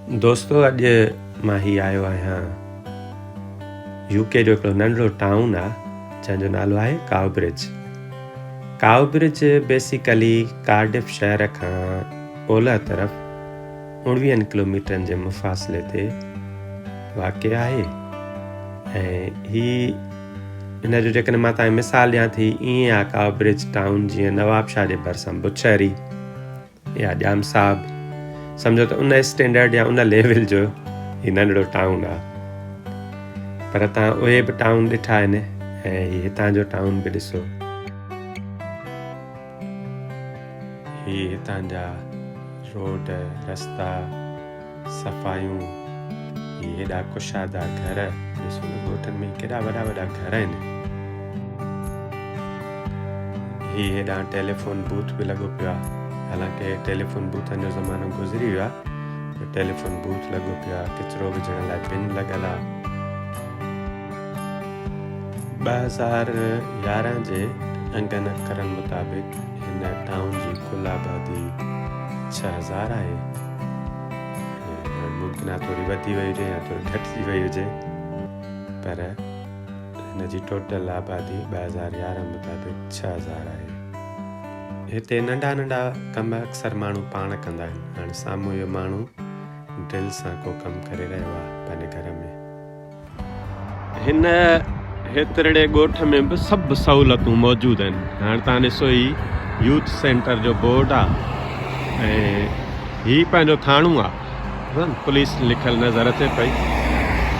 दोस्तों अॼु मां ही आयो आहियां यूके जो हिकिड़ो नंढड़ो टाउन आहे जंहिंजो नालो आहे काउब्रिज। काउब्रिज बेसिकली कार्डिफ शहर खां ओलह तरफ़ 19 किलोमीटरनि जे मुफ़ासिले ते वाक़िअ आहे। ऐं हिन जो जेकॾहिं मां तव्हांखे मिसाल ॾियां थी, ईअं आहे काउब्रिज टाउन जीअं नवाबशाह जे भरिसां बुछरी या ॼाम साहब, सम्झो त उन स्टैंडर्ड या उन लेवल जो ही नंढड़ो टाउन आहे। पर तव्हां उहे बि टाउन ॾिठा आहिनि ऐं हितां जो टाउन बि ॾिसो। ही हितां जा रोड, रस्ता, सफ़ायूं, ही हेॾा कुशादा घर, ॾिसो न ॻोठनि में केॾा वॾा वॾा घर आहिनि। ही हेॾा टेलीफोन बूथ बि लॻो पियो आहे, हालांकि टेलीफोन बूथनि जो ज़मानो गुज़री वियो आहे। टेलीफोन बूथ लॻो पियो आहे, किचिरो विझण लाइ बिन लॻल आहे। 2011 जे अंगन अखरनि मुताबिक़ हिन टाउन जी कुल आबादी 6000 आहे। मुमकिन आहे थोरी वधी वई हुजे या थोरी घटिजी वई हुजे, पर हिन जी टोटल आबादी 2011 मुताबिक़ 6000 आहे। हिते नंढा नंढा कम अक्सर माण्हू पाण कंदा आहिनि। हाणे साम्हूं इहो माण्हू दिलि सां को कमु करे रहियो आहे पंहिंजे घर में। हिन हेतिरे ॻोठ में बि सभु सहूलियतूं मौजूदु आहिनि। हाणे तव्हां ॾिसो ही यूथ सेंटर जो बोर्ड आहे ऐं ही पंहिंजो थाणो आहे, पुलिस लिखियलु नज़र अचे पई।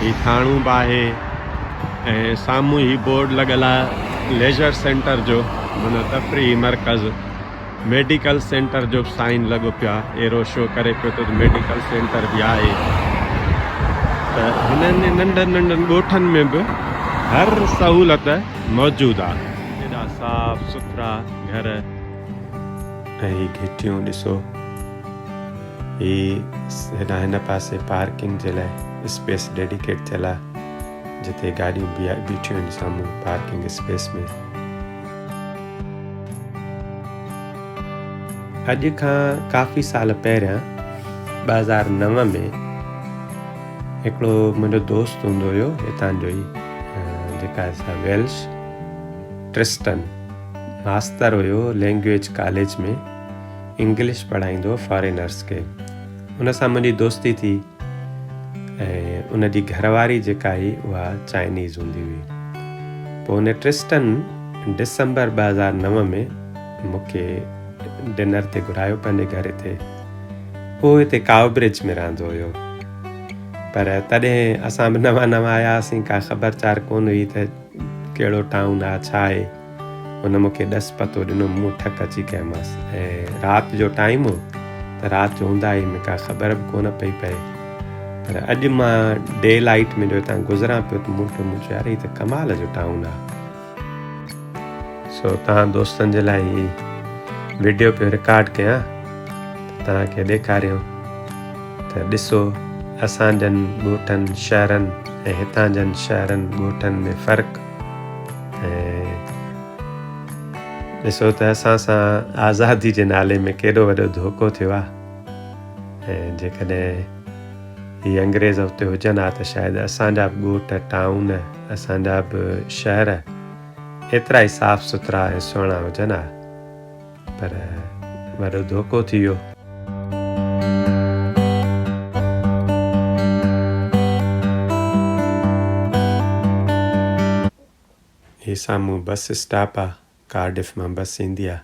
ही थाणो बि आहे ऐं साम्हूं ही बोर्ड लॻल आहे लेजर सेंटर जो, माना तफ़रीही मर्कज़। मेडिकल सेंटर जो साइन लॻो पियो आहे, एरो शो करे पियो त मेडिकल सेंटर बि आहे। त हिननि नंढनि नंढनि ॻोठनि में बि हर सहूलियत मौजूदु आहे। हेॾा साफ़ सुथरा घर ऐं ही घिटियूं ॾिसो। ही हेॾा हिन पासे पार्किंग जे लाइ स्पेस डेडिकेट थियल आहे, जिते गाॾियूं बीठियूं आहिनि साम्हूं पार्किंग स्पेस में। अॼु खां काफ़ी साल पहिरियां 2009 में हिकिड़ो मुंहिंजो दोस्त हूंदो हुयो हितां जो ई, जेका असां वेल्श ट्रिस्टन मास्तर हुयो लैंग्वेज कॉलेज में, इंग्लिश पढ़ाईंदो फॉरेनर्स खे। उन सां मुंहिंजी दोस्ती थी ऐं उन जी घरवारी जेका हुई उहा चाइनीज़ हूंदी हुई। पोइ उन ट्रिस्टन दिसंबर 2009 में मूंखे डिनर ते घुरायो पंहिंजे घर ते। उहो हिते काउब्रिज में रहंदो हुयो, पर तॾहिं असां बि नवां नवां आया हुआसीं, का ख़बर चार कोन हुई त कहिड़ो टाउन आहे छा आहे। हुन मूंखे ॾस पतो ॾिनो, मूं ठक अची कयोमांसि। ऐं राति जो टाइम हो त राति जो हूंदा ई में का ख़बर बि कोन पई पए। पर अॼु मां डे लाइट में जो हितां गुज़रां पियो त मूं चयो यार हीअ त कमाल जो टाउन आहे। सो तव्हां दोस्तनि जे लाइ ही वीडियो पियो रिकॉर्ड कयां, तव्हांखे ॾेखारियो त ॾिसो असांजनि ॻोठनि शहरनि ऐं हितां जनि शहरनि ॻोठनि में फ़र्क़ु। ऐं ॾिसो त असां सां आज़ादी जे नाले में केॾो वॾो धोखो थियो आहे। ऐं जेकॾहिं ही अंग्रेज़ हुते हुजनि हा त शायदि असांजा बि ॻोठ, टाउन, असांजा बि शहर एतिरा ई साफ़ सुथरा ऐं सुहिणा हुजनि हा, पर वॾो धोखो थी वियो। ही साम्हूं बस स्टॉप आहे, कार्डिफ मां बस ईंदी आहे,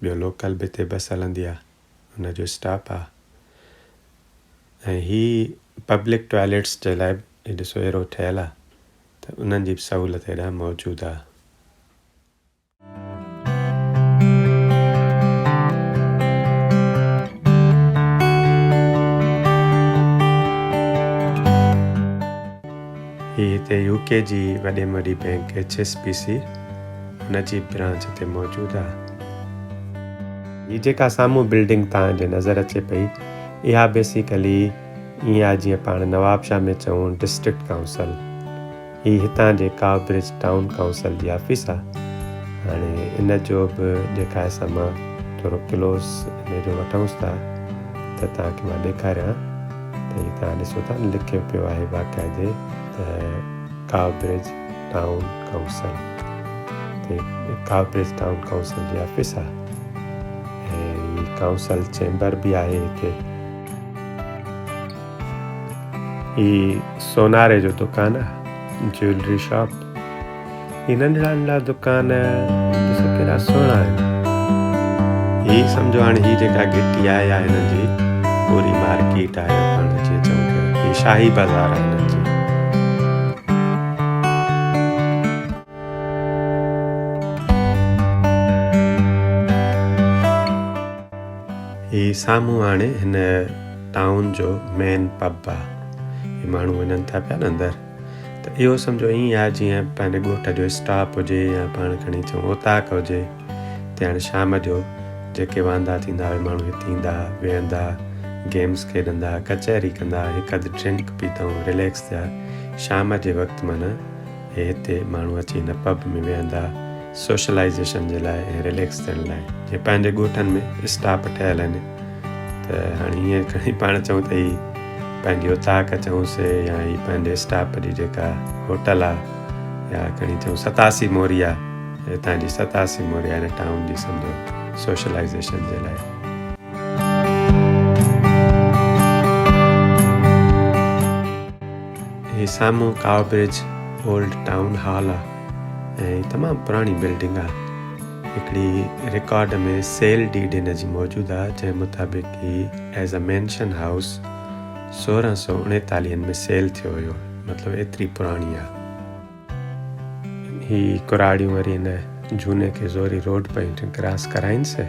ॿियो लोकल बि हिते बस हलंदी आहे, हुनजो स्टॉप आहे। ऐं ही पब्लिक टॉयलेट्स जे लाइ बि ॾिसो अहिड़ो ठहियलु आहे, त उन्हनि जी बि सहूलियत हेॾा मौजूदु आहे। हिते यूके जी वॾे में वॾी बैंक HSBC, हुन जी ब्रांच हिते मौजूदु आहे। हीअ जेका साम्हूं बिल्डिंग तव्हांजे नज़र अचे पई, इहा बेसिकली ईअं आहे जीअं पाण नवाबशाह में चऊं डिस्ट्रिक्ट काउंसिल। हीअ हितां जे काउब्रिज टाउन काउंसिल जी ऑफिस आहे। हाणे इन जो बि जेका असां मां थोरो क्लोज़ इन जो वठूंसि था त तव्हांखे मां ॾेखारियां। त हीअ तव्हां ॾिसो था लिखियो पियो आहे बाक़ाइदे त कावब्रिज टाउन काउंसल ते कावब्रिज टाउन काउंसल जी ऑफिस आहे ऐं हीअ काउंसल चैम्बर बि आहे हिते। हीअ सोनारे जो दुकानु आहे, ज्वैलरी शॉप। हीअ नंढड़ा नंढड़ा दुकान ॾिसो केॾा सुहिणा आहिनि। हीअ सम्झो हाणे हीअ जेका गिटी आहे या हिननि जी पूरी मार्केट आहे, पाण जीअं चऊं पिया हीअ शाही बाज़ार आहे हिननि जी। हीअ साम्हूं हाणे हिन टाउन जो मेन पब आहे। हीअ माण्हू वञनि था पिया न अंदरि, त इहो सम्झो ईअं आहे जीअं पंहिंजे ॻोठ जो स्टॉप हुजे या पाण खणी चऊं उताक हुजे। त हाणे शाम जो जेके वांदा थींदा हुआ माण्हू हिते ईंदा वेहंदा, गेम्स खेॾंदा, कचहरी कंदा, हिकु अधु ड्रिंक पीतऊं, रिलैक्स थिया। शाम जे वक़्तु माना हिते माण्हू अची हिन पब में वेहंदा सोशलाइज़ेशन जे लाइ ऐं रिलैक्स थियण लाइ। जीअं पंहिंजे ॻोठनि में स्टॉप ठहियल आहिनि, त हाणे हीअं खणी पाण चऊं त हीअ पंहिंजी उताक चऊंसीं या हीअ पंहिंजे स्टाफ जी जेका होटल आहे या खणी चऊं 87 मोरिया, हितां जी 87 मोरिया हिन टाउन जी सम्झो सोशलाइज़ेशन जे लाइ। हीअ साम्हूं कावब्रिज ओल्ड टाउन हॉल आहे ऐं तमामु पुराणी बिल्डिंग आहे। हिकिड़ी रिकॉर्ड में सेल डीड हिन जी मौजूदु आहे, जंहिं मुताबिक़ हीअ एज़ अ मैंशन हाउस 1639 में सेल थियो हुयो, मतिलबु एतिरी पुराणी आहे। हीअ कुराड़ियूं वरी हिन झूने खे ज़ोरी रोड पॉइंट क्रॉस कराइनि से